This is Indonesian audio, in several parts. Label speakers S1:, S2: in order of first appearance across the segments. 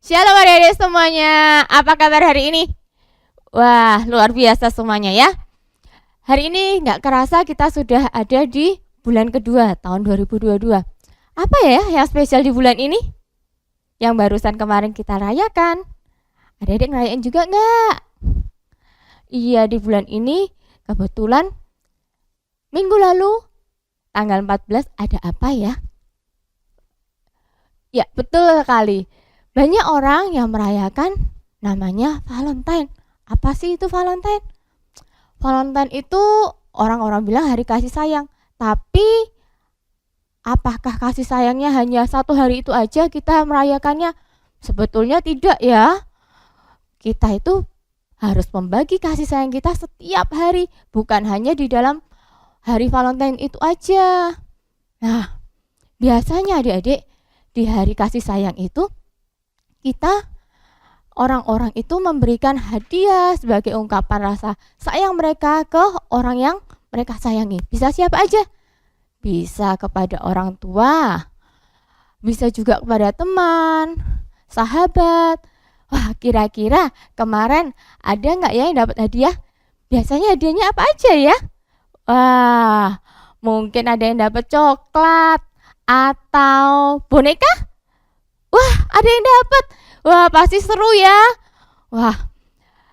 S1: Shalom adik-adik semuanya, apa kabar hari ini? Wah, luar biasa semuanya ya. Hari ini nggak kerasa kita sudah ada di bulan kedua tahun 2022. Apa ya yang spesial di bulan ini? Yang barusan kemarin kita rayakan. Adik-adik ngerayain juga nggak? Iya, di bulan ini kebetulan minggu lalu tanggal 14 ada apa ya? Ya, betul sekali. Banyak orang yang merayakan namanya Valentine. Apa sih itu Valentine? Valentine itu orang-orang bilang hari kasih sayang. Tapi apakah kasih sayangnya hanya satu hari itu aja kita merayakannya? Sebetulnya tidak ya. Kita itu harus membagi kasih sayang kita setiap hari, bukan hanya di dalam hari Valentine itu aja. Nah, biasanya adik-adik di hari kasih sayang itu kita orang-orang itu memberikan hadiah sebagai ungkapan rasa sayang mereka ke orang yang mereka sayangi. Bisa siapa aja? Bisa kepada orang tua, bisa juga kepada teman, sahabat. Wah, kira-kira kemarin ada nggak ya yang dapat hadiah? Biasanya hadiahnya apa aja ya? Wah, mungkin ada yang dapat coklat atau boneka? Wah, ada yang dapat. Wah, pasti seru ya. Wah,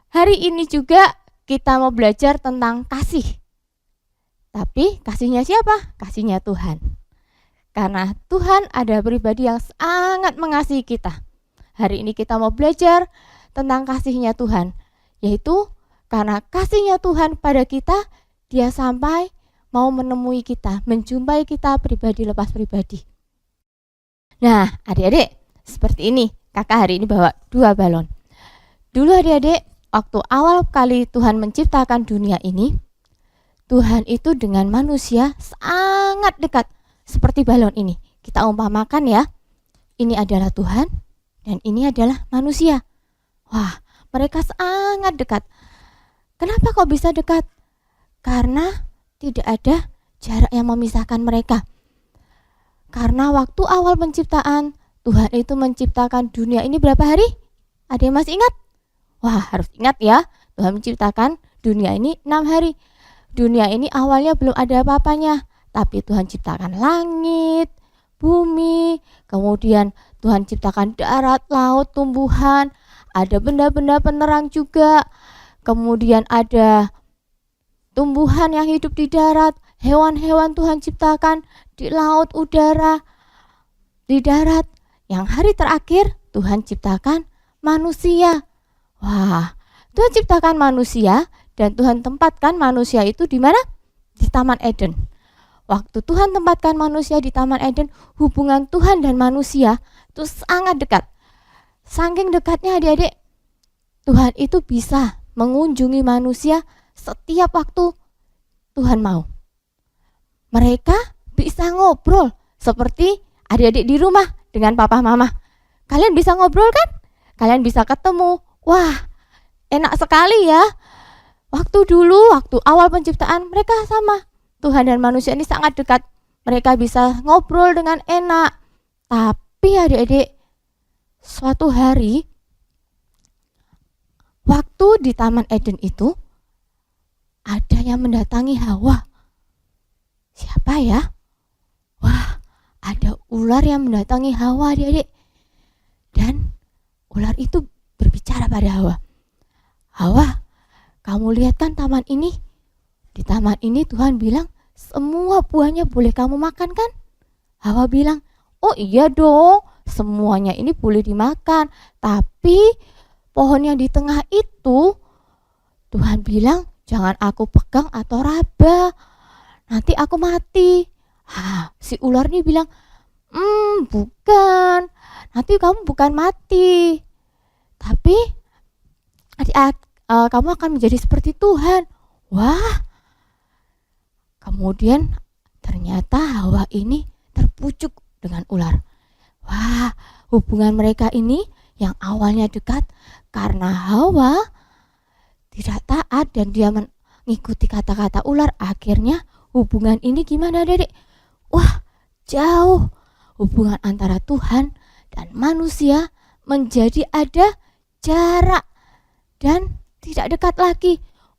S1: hari ini juga kita mau belajar tentang kasih. Tapi kasihnya siapa? Kasihnya Tuhan. Karena Tuhan ada pribadi yang sangat mengasihi kita. Hari ini kita mau belajar tentang kasihnya Tuhan. Yaitu karena kasihnya Tuhan pada kita, Dia sampai mau menemui kita, menjumpai kita pribadi lepas pribadi. Nah, adik-adik, seperti ini, kakak hari ini bawa 2 balon. Dulu adik-adik, waktu awal kali Tuhan menciptakan dunia ini, Tuhan itu dengan manusia sangat dekat, seperti balon ini. Kita umpamakan ya, ini adalah Tuhan dan ini adalah manusia. Wah, mereka sangat dekat. Kenapa kok bisa dekat? Karena tidak ada jarak yang memisahkan mereka. Karena waktu awal penciptaan, Tuhan itu menciptakan dunia ini berapa hari? Ada yang masih ingat? Wah, harus ingat ya. Tuhan menciptakan dunia ini 6 hari. Dunia ini awalnya belum ada apa-apanya. Tapi Tuhan ciptakan langit, bumi, kemudian Tuhan ciptakan darat, laut, tumbuhan. Ada benda-benda penerang juga. Kemudian ada tumbuhan yang hidup di darat. Hewan-hewan Tuhan ciptakan di laut, udara, di darat. Yang hari terakhir Tuhan ciptakan manusia. Wah, Tuhan ciptakan manusia dan Tuhan tempatkan manusia itu di mana? Di Taman Eden. Waktu Tuhan tempatkan manusia di Taman Eden, hubungan Tuhan dan manusia itu sangat dekat. Saking dekatnya adik-adik, Tuhan itu bisa mengunjungi manusia setiap waktu Tuhan mau. Mereka bisa ngobrol seperti adik-adik di rumah dengan papa mama. Kalian bisa ngobrol kan? Kalian bisa ketemu. Wah, enak sekali ya. Waktu dulu, waktu awal penciptaan, mereka sama. Tuhan dan manusia ini sangat dekat. Mereka bisa ngobrol dengan enak. Tapi adik-adik, suatu hari, waktu di Taman Eden itu, ada yang mendatangi Hawa. Siapa ya? Wah, ada ular yang mendatangi Hawa adik-adik. Dan ular itu berbicara pada Hawa. Hawa, kamu lihat kan taman ini? Di taman ini Tuhan bilang semua buahnya boleh kamu makan kan? Hawa bilang, oh iya dong, semuanya ini boleh dimakan. Tapi pohon yang di tengah itu Tuhan bilang jangan aku pegang atau raba, nanti aku mati. Si ular ini bilang, bukan, nanti kamu bukan mati, tapi kamu akan menjadi seperti Tuhan. Wah, kemudian ternyata Hawa ini terpucuk dengan ular. Wah, hubungan mereka ini yang awalnya dekat karena Hawa tidak taat dan dia mengikuti kata-kata ular. Akhirnya hubungan ini gimana adik? Wah, jauh. Hubungan antara Tuhan dan manusia menjadi ada jarak dan tidak dekat lagi.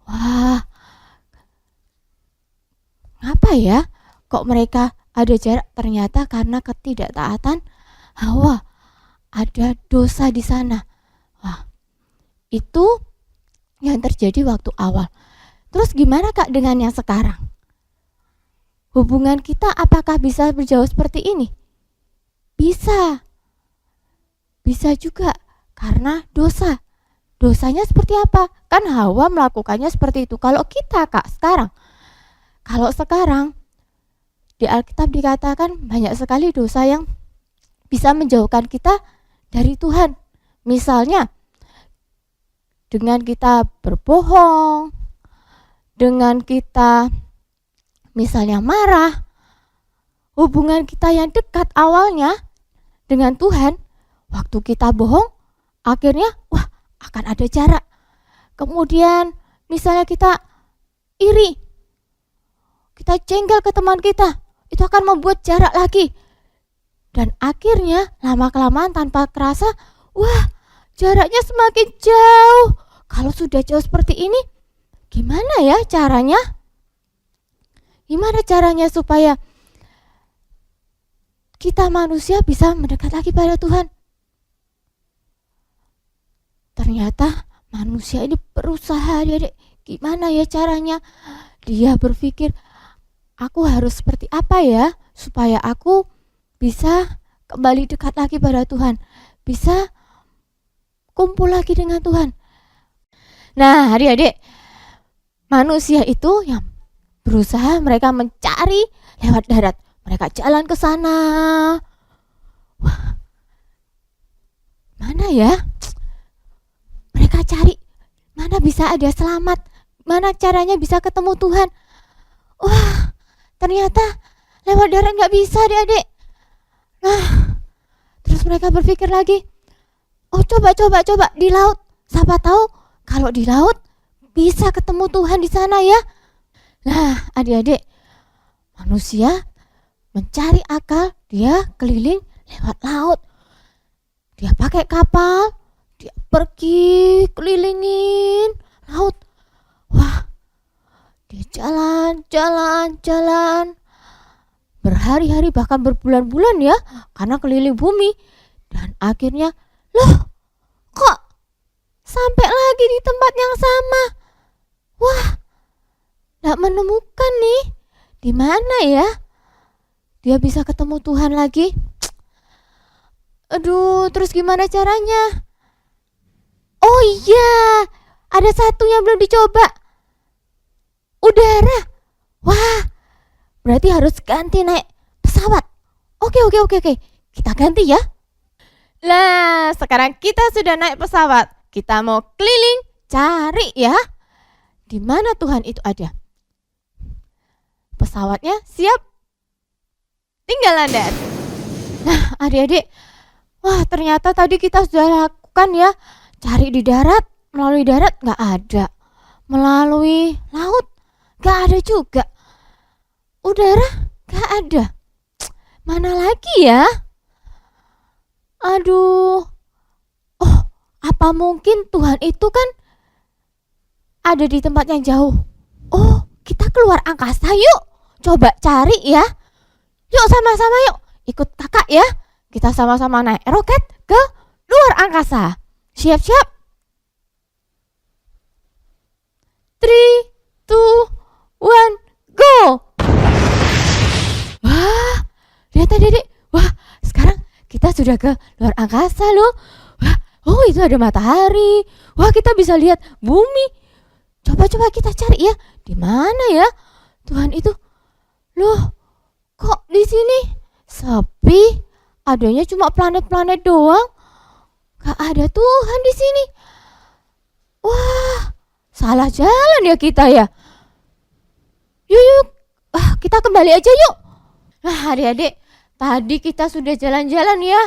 S1: Wah, apa ya? Kok mereka ada jarak? Ternyata karena ketidaktaatan Hawa, ada dosa di sana. Wah, itu yang terjadi waktu awal. Terus gimana Kak dengan yang sekarang? Hubungan kita apakah bisa berjauh seperti ini? Bisa. Bisa juga karena dosa. Dosanya seperti apa? Kan Hawa melakukannya seperti itu. Kalau kita Kak kalau sekarang di Alkitab dikatakan banyak sekali dosa yang bisa menjauhkan kita dari Tuhan. Misalnya dengan kita berbohong, dengan kita misalnya marah, hubungan kita yang dekat awalnya dengan Tuhan, waktu kita bohong, akhirnya akan ada jarak. Kemudian misalnya kita iri, kita jengkel ke teman kita, itu akan membuat jarak lagi. Dan akhirnya lama-kelamaan tanpa terasa, jaraknya semakin jauh. Kalau sudah jauh seperti ini, gimana ya caranya? Gimana caranya supaya kita manusia bisa mendekat lagi pada Tuhan? Ternyata manusia ini berusaha, gimana ya caranya? Dia berpikir, aku harus seperti apa ya supaya aku bisa kembali dekat lagi pada Tuhan, bisa kumpul lagi dengan Tuhan. Nah, adik-adik, manusia itu yang berusaha, mereka mencari lewat darat. Mereka jalan ke sana. Mana ya? Mereka cari mana bisa ada selamat, mana caranya bisa ketemu Tuhan. Ternyata lewat darat nggak bisa, adik-adik. Nah, terus mereka berpikir lagi, coba di laut. Siapa tahu kalau di laut bisa ketemu Tuhan di sana ya. Nah, adik-adik, manusia mencari akal, dia keliling lewat laut. Dia pakai kapal, dia pergi kelilingin laut. Dia jalan berhari-hari bahkan berbulan-bulan ya, karena keliling bumi. Dan akhirnya, kok sampai lagi di tempat yang sama? Nggak menemukan nih. Di mana ya dia bisa ketemu Tuhan lagi? Aduh, terus gimana caranya? Oh iya, ada satu yang belum dicoba. Udara. Berarti harus ganti naik pesawat. Oke. Kita ganti ya. Lah, sekarang kita sudah naik pesawat. Kita mau keliling cari ya, di mana Tuhan itu ada. Pesawatnya siap, tinggal landas. Nah, adik-adik, ternyata tadi kita sudah lakukan ya, cari di darat, melalui darat nggak ada, melalui laut nggak ada juga, udara nggak ada. Mana lagi ya? Aduh, apa mungkin Tuhan itu kan ada di tempat yang jauh? Kita keluar angkasa yuk, coba cari ya. Yuk sama-sama yuk, ikut kakak ya. Kita sama-sama naik roket ke luar angkasa. Siap-siap. 3, 2, 1, go. Lihat adik-adik. Sekarang kita sudah ke luar angkasa loh. Itu ada matahari. Kita bisa lihat bumi. Coba kita cari ya. Di mana ya Tuhan itu? Loh, kok di sini sepi? Adanya cuma planet-planet doang. Gak ada Tuhan di sini. Salah jalan ya kita ya. Yuk, kita kembali aja yuk. Nah, adik-adik, tadi kita sudah jalan-jalan ya,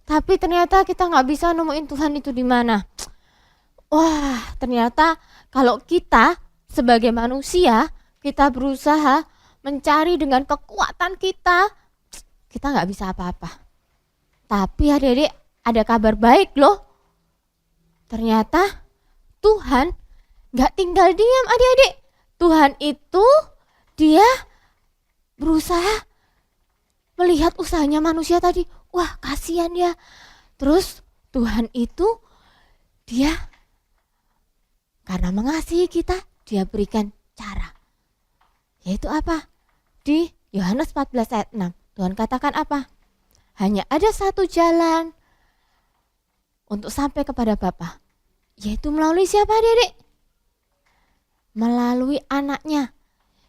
S1: tapi ternyata kita nggak bisa nemuin Tuhan itu di mana. Ternyata kalau kita sebagai manusia, kita berusaha mencari dengan kekuatan kita nggak bisa apa-apa. Tapi adik-adik, ada kabar baik loh. Ternyata Tuhan gak tinggal diam adik-adik. Tuhan itu dia berusaha melihat usahanya manusia tadi. Wah, kasihan ya. Terus Tuhan itu dia karena mengasihi kita, dia berikan cara. Yaitu apa? Di Yohanes 14 ayat 6. Tuhan katakan apa? Hanya ada satu jalan untuk sampai kepada Bapa. Yaitu melalui siapa adik-adik? Melalui anaknya,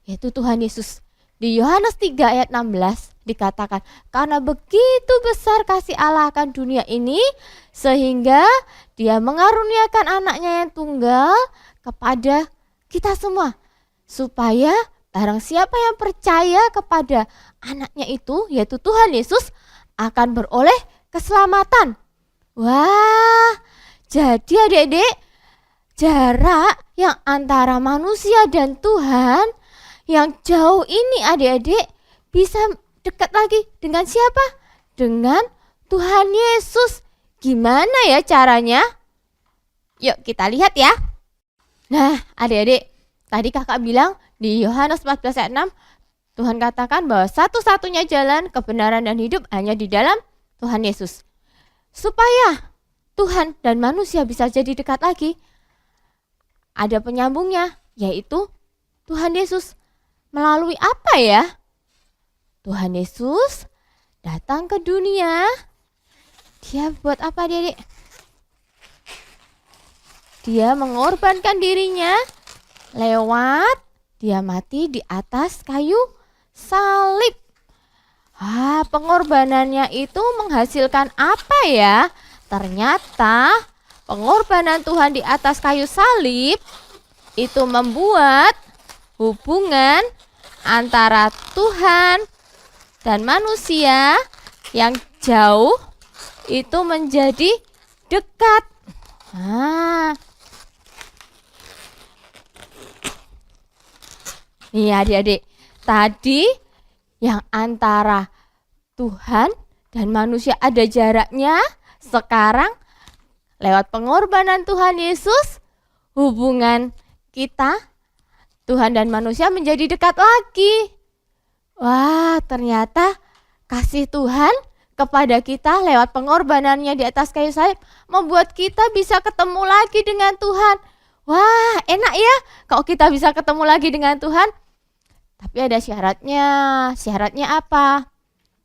S1: yaitu Tuhan Yesus. Di Yohanes 3 ayat 16 dikatakan, karena begitu besar kasih Allah akan dunia ini, sehingga dia mengaruniakan anaknya yang tunggal kepada kita semua. Supaya barang siapa yang percaya kepada anaknya itu, yaitu Tuhan Yesus, akan beroleh keselamatan. Wah, jadi adik-adik, jarak yang antara manusia dan Tuhan yang jauh ini adik-adik bisa dekat lagi dengan siapa? Dengan Tuhan Yesus. Gimana ya caranya? Yuk kita lihat ya. Nah adik-adik, tadi kakak bilang di Yohanes 14 ayat 6, Tuhan katakan bahwa satu-satunya jalan kebenaran dan hidup hanya di dalam Tuhan Yesus. Supaya Tuhan dan manusia bisa jadi dekat lagi, ada penyambungnya, yaitu Tuhan Yesus. Melalui apa ya? Tuhan Yesus datang ke dunia. Dia buat apa adik-adik? Dia mengorbankan dirinya lewat dia mati di atas kayu salib. Pengorbanannya itu menghasilkan apa ya? Ternyata pengorbanan Tuhan di atas kayu salib itu membuat hubungan antara Tuhan dan manusia yang jauh itu menjadi dekat. Nih adik-adik, tadi yang antara Tuhan dan manusia ada jaraknya, sekarang lewat pengorbanan Tuhan Yesus, hubungan kita Tuhan dan manusia menjadi dekat lagi. Wah, ternyata kasih Tuhan kepada kita lewat pengorbanannya di atas kayu salib membuat kita bisa ketemu lagi dengan Tuhan. Wah, enak ya kalau kita bisa ketemu lagi dengan Tuhan. Tapi ada syaratnya. Syaratnya apa?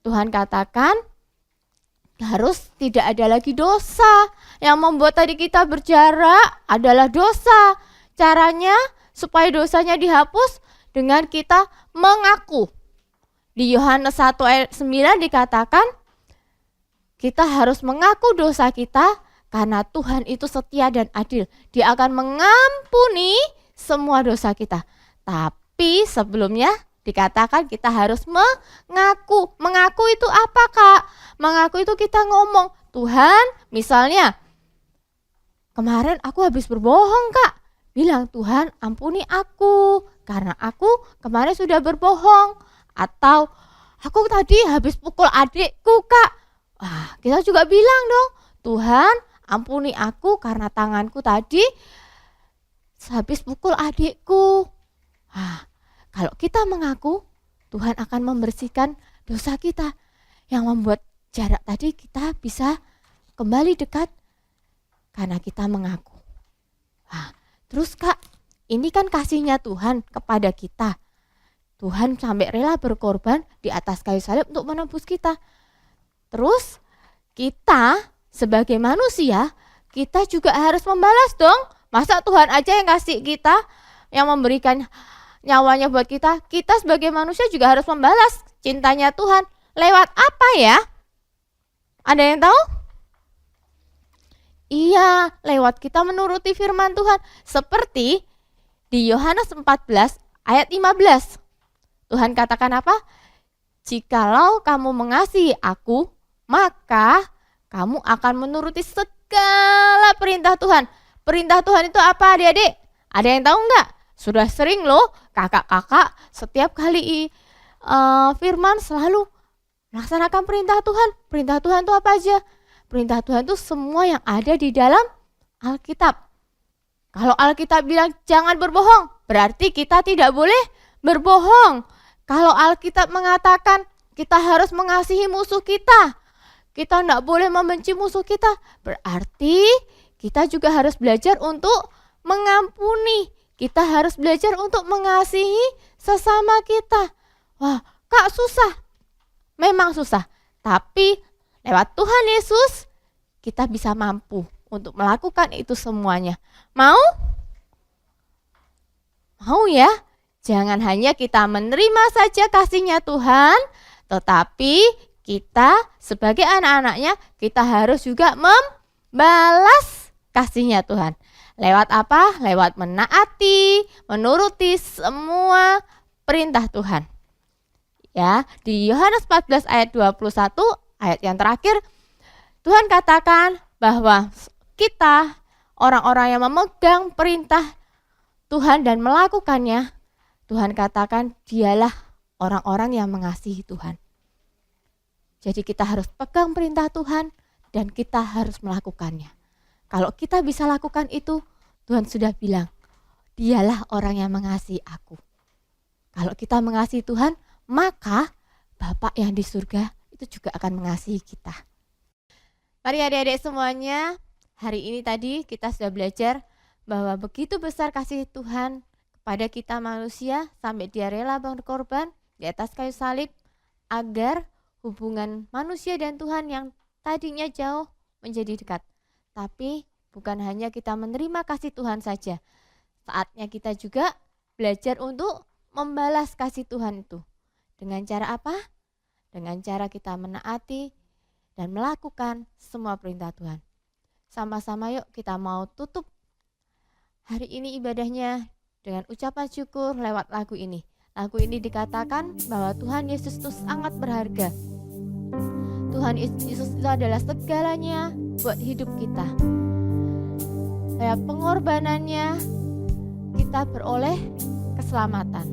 S1: Tuhan katakan harus tidak ada lagi dosa. Yang membuat tadi kita berjarak adalah dosa. Caranya supaya dosanya dihapus dengan kita mengaku. Di Yohanes 1 ayat 9 dikatakan kita harus mengaku dosa kita karena Tuhan itu setia dan adil. Dia akan mengampuni semua dosa kita. Tapi sebelumnya dikatakan kita harus mengaku. Mengaku itu apa Kak? Mengaku itu kita ngomong, Tuhan misalnya kemarin aku habis berbohong Kak. Bilang Tuhan ampuni aku karena aku kemarin sudah berbohong. Atau aku tadi habis pukul adikku Kak. Kita juga bilang dong, Tuhan ampuni aku karena tanganku tadi habis pukul adikku. Kalau kita mengaku, Tuhan akan membersihkan dosa kita yang membuat jarak tadi kita bisa kembali dekat karena kita mengaku. Terus Kak, ini kan kasihnya Tuhan kepada kita. Tuhan sampai rela berkorban di atas kayu salib untuk menebus kita. Terus kita sebagai manusia, kita juga harus membalas dong. Masa Tuhan aja yang kasih kita, yang memberikan nyawanya buat kita. Kita sebagai manusia juga harus membalas cintanya Tuhan. Lewat apa ya? Ada yang tahu? Iya, lewat kita menuruti firman Tuhan. Seperti di Yohanes 14 ayat 15. Tuhan katakan apa? Jikalau kamu mengasihi aku, maka kamu akan menuruti segala perintah Tuhan. Perintah Tuhan itu apa adik-adik? Ada yang tahu enggak? Sudah sering loh kakak-kakak setiap kali firman selalu melaksanakan perintah Tuhan. Perintah Tuhan itu apa aja? perintah Tuhan itu semua yang ada di dalam Alkitab. Kalau Alkitab bilang jangan berbohong, berarti kita tidak boleh berbohong. Kalau Alkitab mengatakan kita harus mengasihi musuh kita tidak boleh membenci musuh kita, berarti kita juga harus belajar untuk mengampuni. Kita harus belajar untuk mengasihi sesama kita. Wah, Kak, susah. Memang susah, tapi lewat Tuhan Yesus kita bisa mampu untuk melakukan itu semuanya. Mau? Mau ya? Jangan hanya kita menerima saja kasih-Nya Tuhan, tetapi kita sebagai anak-anaknya, kita harus juga membalas kasih-Nya Tuhan. Lewat apa? Lewat menaati, menuruti semua perintah Tuhan. Ya, di Yohanes 14 ayat 21, ayat yang terakhir, Tuhan katakan bahwa kita, orang-orang yang memegang perintah Tuhan dan melakukannya, Tuhan katakan dialah orang-orang yang mengasihi Tuhan. Jadi kita harus pegang perintah Tuhan dan kita harus melakukannya. Kalau kita bisa lakukan itu, Tuhan sudah bilang, dialah orang yang mengasihi aku. Kalau kita mengasihi Tuhan, maka Bapa yang di surga itu juga akan mengasihi kita. Mari adik-adik semuanya, hari ini tadi kita sudah belajar bahwa begitu besar kasih Tuhan kepada kita manusia sampai Dia rela berkorban di atas kayu salib agar hubungan manusia dan Tuhan yang tadinya jauh menjadi dekat. Tapi bukan hanya kita menerima kasih Tuhan saja. Saatnya kita juga belajar untuk membalas kasih Tuhan itu. Dengan cara apa? Dengan cara kita menaati dan melakukan semua perintah Tuhan. Sama-sama yuk kita mau tutup hari ini ibadahnya dengan ucapan syukur lewat lagu ini. Lagu ini dikatakan bahwa Tuhan Yesus itu sangat berharga. Tuhan Yesus itu adalah segalanya buat hidup kita. Lewat pengorbanannya kita beroleh keselamatan.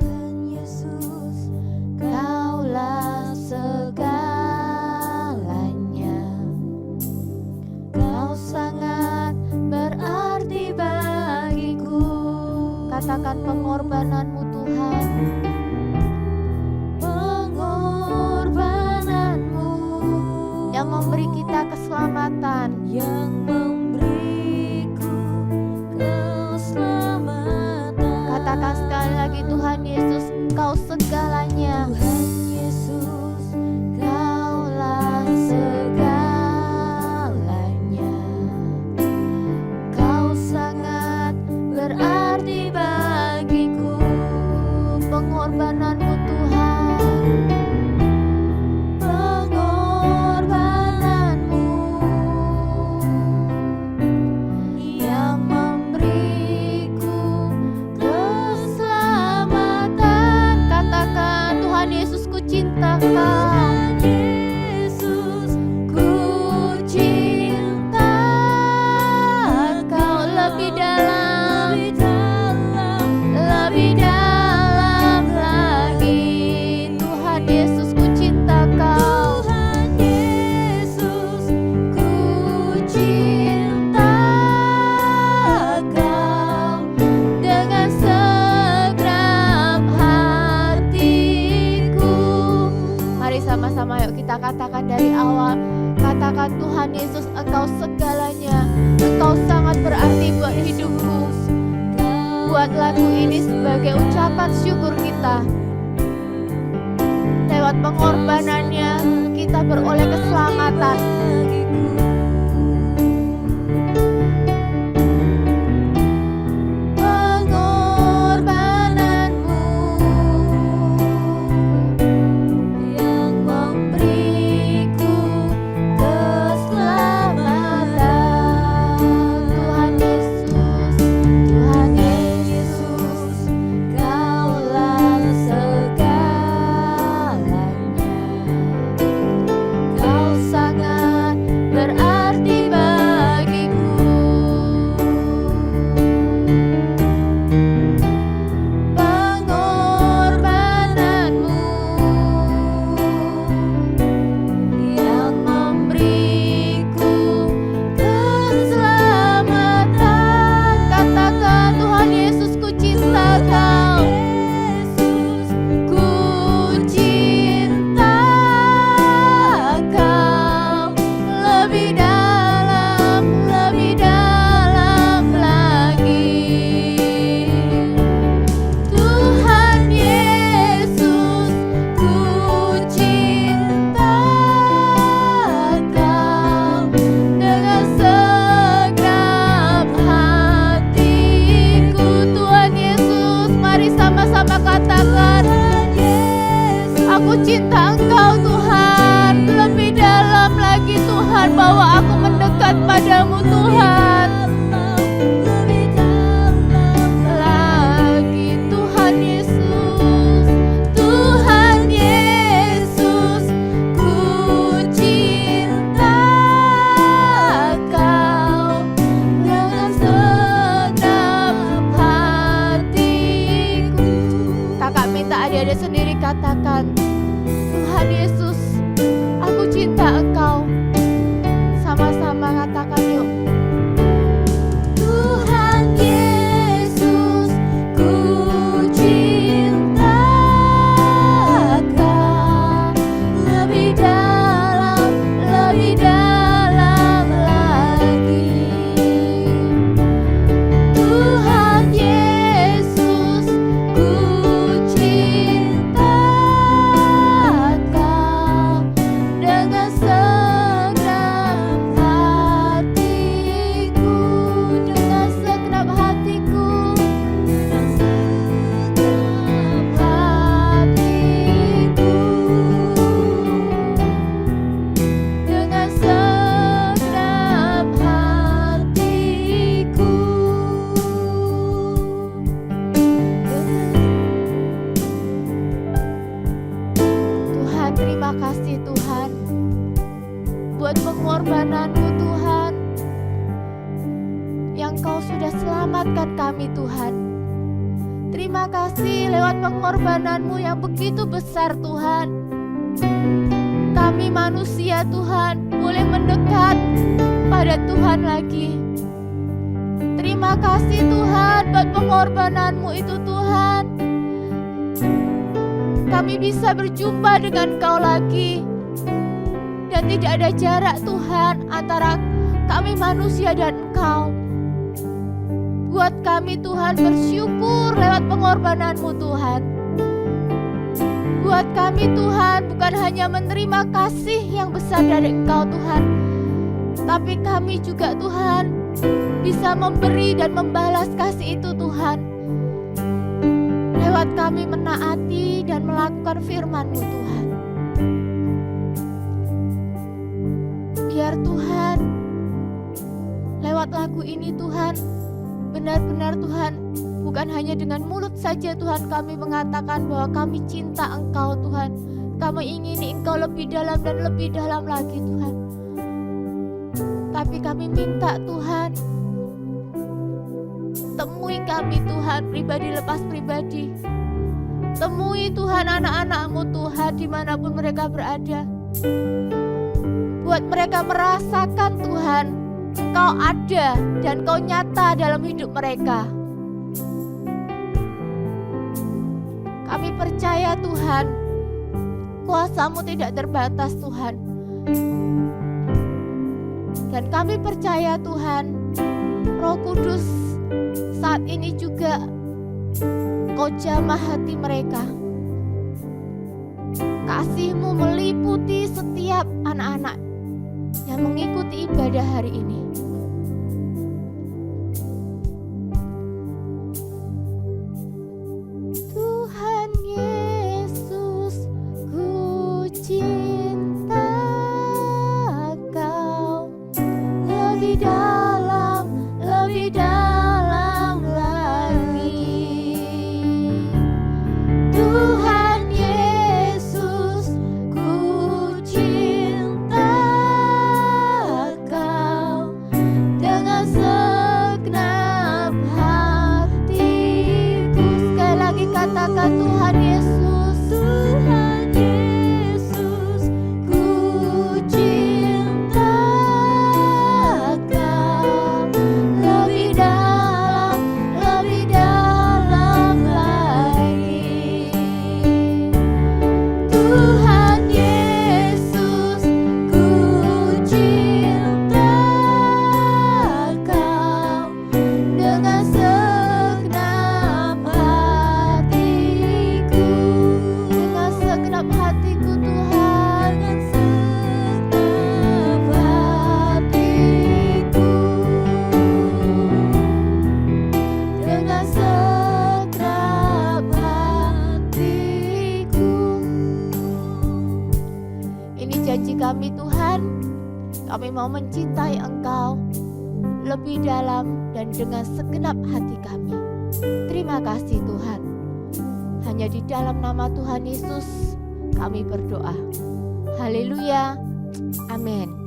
S1: Tuhan Yesus, Kaulah segalanya. Kau sangat berarti bagiku. Katakan pengorbananmu Tuhan. Yang memberi kita keselamatan, yang memberiku keselamatan. Katakan sekali lagi, Tuhan Yesus, Engkau segalanya. Tuhan Yesus, Kaulah segalanya. Kau sangat berarti bagiku. Pengorbananmu Tuhan. Tuhan Yesus, ku cinta Kau lebih dalam, lebih dalam lagi. Tuhan Yesus, ku cinta Kau. Tuhan Yesus, ku cinta Kau dengan segenap hatiku. Mari sama-sama yuk kita katakan dari awal. Katakan, Tuhan Yesus, Engkau segalanya. Engkau sangat berarti buat hidupku. Buat lagu ini sebagai ucapan syukur kita. Lewat pengorbanannya kita beroleh keselamatan. Kau sangat pengorbanan-Mu Tuhan, yang Kau sudah selamatkan kami Tuhan. Terima kasih lewat pengorbanan-Mu yang begitu besar Tuhan. Kami manusia Tuhan boleh mendekat pada Tuhan lagi. Terima kasih Tuhan buat pengorbanan-Mu itu Tuhan. Kami bisa berjumpa dengan Kau lagi. Dan tidak ada jarak Tuhan antara kami manusia dan Engkau. Buat kami Tuhan bersyukur lewat pengorbanan-Mu Tuhan. Buat kami Tuhan bukan hanya menerima kasih yang besar dari Engkau Tuhan, tapi kami juga Tuhan bisa memberi dan membalas kasih itu Tuhan, lewat kami menaati dan melakukan firman-Mu Tuhan. Biar Tuhan lewat lagu ini Tuhan, benar-benar Tuhan, bukan hanya dengan mulut saja Tuhan kami mengatakan bahwa kami cinta Engkau Tuhan. Kami ingini Engkau lebih dalam dan lebih dalam lagi Tuhan. Tapi kami minta Tuhan, temui kami Tuhan pribadi lepas pribadi. Temui Tuhan anak-anak-Mu Tuhan dimanapun mereka berada. Buat mereka merasakan Tuhan, Engkau ada dan Engkau nyata dalam hidup mereka. Kami percaya Tuhan, kuasa-Mu tidak terbatas Tuhan. Dan kami percaya Tuhan, Roh Kudus saat ini juga Kau jamah hati mereka. Kasih-Mu meliputi setiap anak-anak yang mengikuti ibadah hari ini. Tuhan Yesus, ku cinta Kau lebih dalam lagi. Tuhan Yesus, ku cinta Kau dengan segenap hatiku. Sekali lagi katakan Tuhan Yesus, Tuhan Yesus, ku cinta Kau lebih dalam lagi. Tuhan Yesus, ku cinta Kau dengan segenap hatiku. Dengan segenap hatiku Tuhan, dengan segenap hatiku. Dengan segenap hatiku. Ini janji kami Tuhan, kami mau mencintai Engkau lebih dalam dan dengan segenap hati kami. Terima kasih Tuhan. Hanya di dalam nama Tuhan Yesus kami berdoa. Haleluya. Amin.